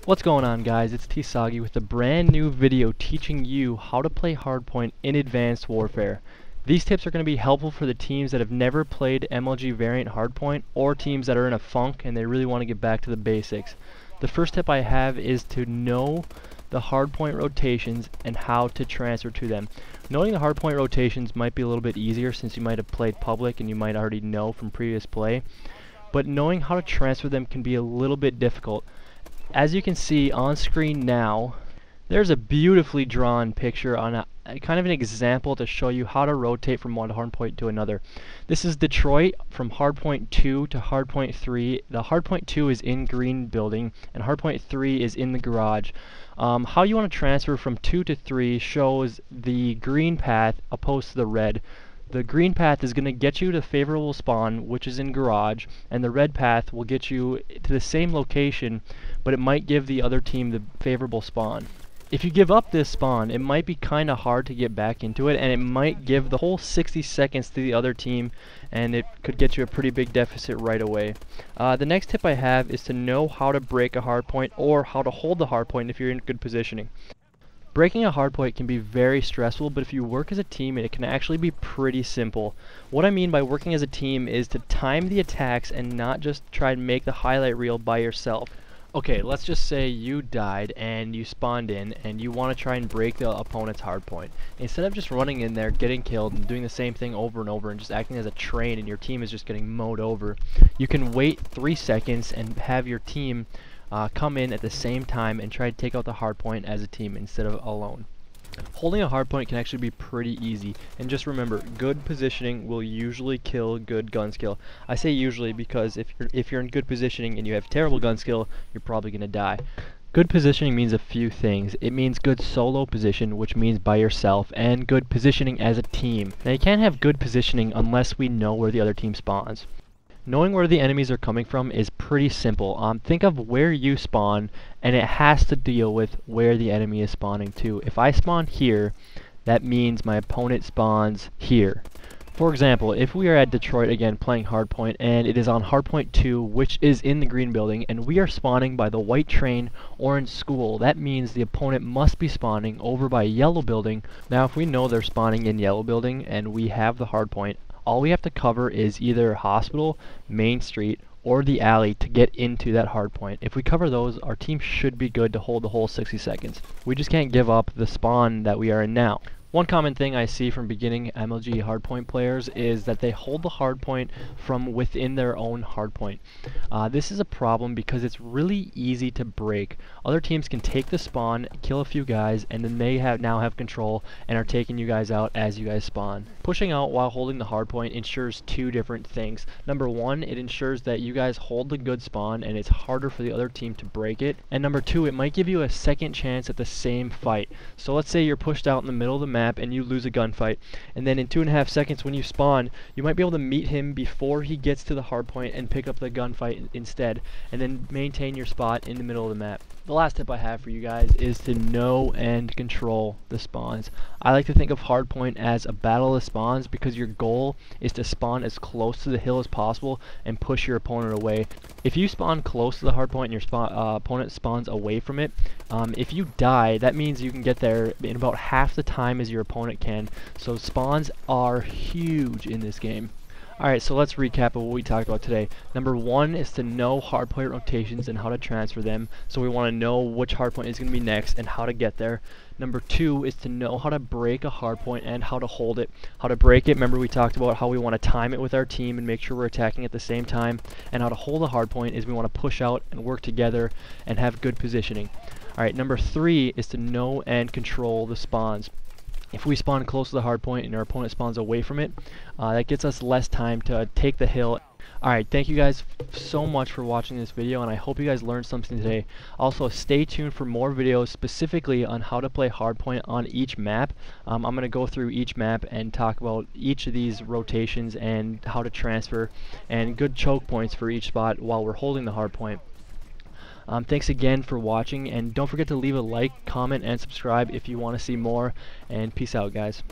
What's going on, guys? It's Soggy with a brand new video teaching you how to play Hardpoint in Advanced Warfare. These tips are going to be helpful for the teams that have never played MLG variant Hardpoint or teams that are in a funk and they really want to get back to the basics. The first tip I have is to know the Hardpoint rotations and how to transfer to them. Knowing the Hardpoint rotations might be a little bit easier since you might have played public and you might already know from previous play, but knowing how to transfer them can be a little bit difficult. As you can see on screen now, there's a beautifully drawn picture on a kind of an example to show you how to rotate from one hardpoint to another. This is Detroit from Hardpoint 2 to Hardpoint 3. The Hardpoint 2 is in green building and Hardpoint 3 is in the garage. How you want to transfer from 2 to 3 shows the green path opposed to the red. The green path is going to get you to favorable spawn, which is in garage, and the red path will get you to the same location, but it might give the other team the favorable spawn. If you give up this spawn, it might be kind of hard to get back into it, and it might give the whole 60 seconds to the other team, and it could get you a pretty big deficit right away. The next tip I have is to know how to break a hardpoint or how to hold the hardpoint if you're in good positioning. Breaking a hardpoint can be very stressful, but if you work as a team, it can actually be pretty simple. What I mean by working as a team is to time the attacks and not just try and make the highlight reel by yourself. Okay, let's just say you died and you spawned in and you want to try and break the opponent's hardpoint. Instead of just running in there, getting killed, and doing the same thing over and over and just acting as a train and your team is just getting mowed over, you can wait 3 seconds and have your team come in at the same time and try to take out the hardpoint as a team instead of alone. Holding a hardpoint can actually be pretty easy, and just remember, good positioning will usually kill good gun skill. I say usually because if you're in good positioning and you have terrible gun skill, you're probably going to die. Good positioning means a few things. It means good solo position, which means by yourself, and good positioning as a team. Now you can't have good positioning unless we know where the other team spawns. Knowing where the enemies are coming from is pretty simple. Think of where you spawn, and it has to deal with where the enemy is spawning too. If I spawn here, that means my opponent spawns here. For example, if we are at Detroit again playing Hardpoint, and it is on Hardpoint 2, which is in the green building, and we are spawning by the white train orange school, that means the opponent must be spawning over by yellow building. Now if we know they're spawning in yellow building and we have the hardpoint, all we have to cover is either hospital, main street, or the alley to get into that hardpoint. If we cover those, our team should be good to hold the whole 60 seconds. We just can't give up the spawn that we are in now. One common thing I see from beginning MLG hardpoint players is that they hold the hardpoint from within their own hardpoint. This is a problem because it's really easy to break. Other teams can take the spawn, kill a few guys, and then they now have control and are taking you guys out as you guys spawn. Pushing out while holding the hardpoint ensures two different things. Number one, it ensures that you guys hold the good spawn and it's harder for the other team to break it. And number two, it might give you a second chance at the same fight. So let's say you're pushed out in the middle of the map and you lose a gunfight, and then in 2.5 seconds when you spawn, you might be able to meet him before he gets to the hardpoint and pick up the gunfight instead, and then maintain your spot in the middle of the map. The last tip I have for you guys is to know and control the spawns. I like to think of Hardpoint as a battle of spawns because your goal is to spawn as close to the hill as possible and push your opponent away. If you spawn close to the hardpoint and your opponent spawns away from it, if you die, that means you can get there in about half the time as your opponent can. So spawns are huge in this game. Alright, so let's recap of what we talked about today. Number one is to know hardpoint rotations and how to transfer them. So we want to know which hardpoint is going to be next and how to get there. Number two is to know how to break a hardpoint and how to hold it. How to break it, remember we talked about how we want to time it with our team and make sure we're attacking at the same time. And how to hold a hardpoint is we want to push out and work together and have good positioning. Alright, number three is to know and control the spawns. If we spawn close to the hardpoint and our opponent spawns away from it, that gets us less time to take the hill. Alright, thank you guys so much for watching this video, and I hope you guys learned something today. Also, stay tuned for more videos specifically on how to play Hardpoint on each map. I'm going to go through each map and talk about each of these rotations and how to transfer, and good choke points for each spot while we're holding the hardpoint. Thanks again for watching, and don't forget to leave a like, comment, and subscribe if you want to see more, and peace out, guys.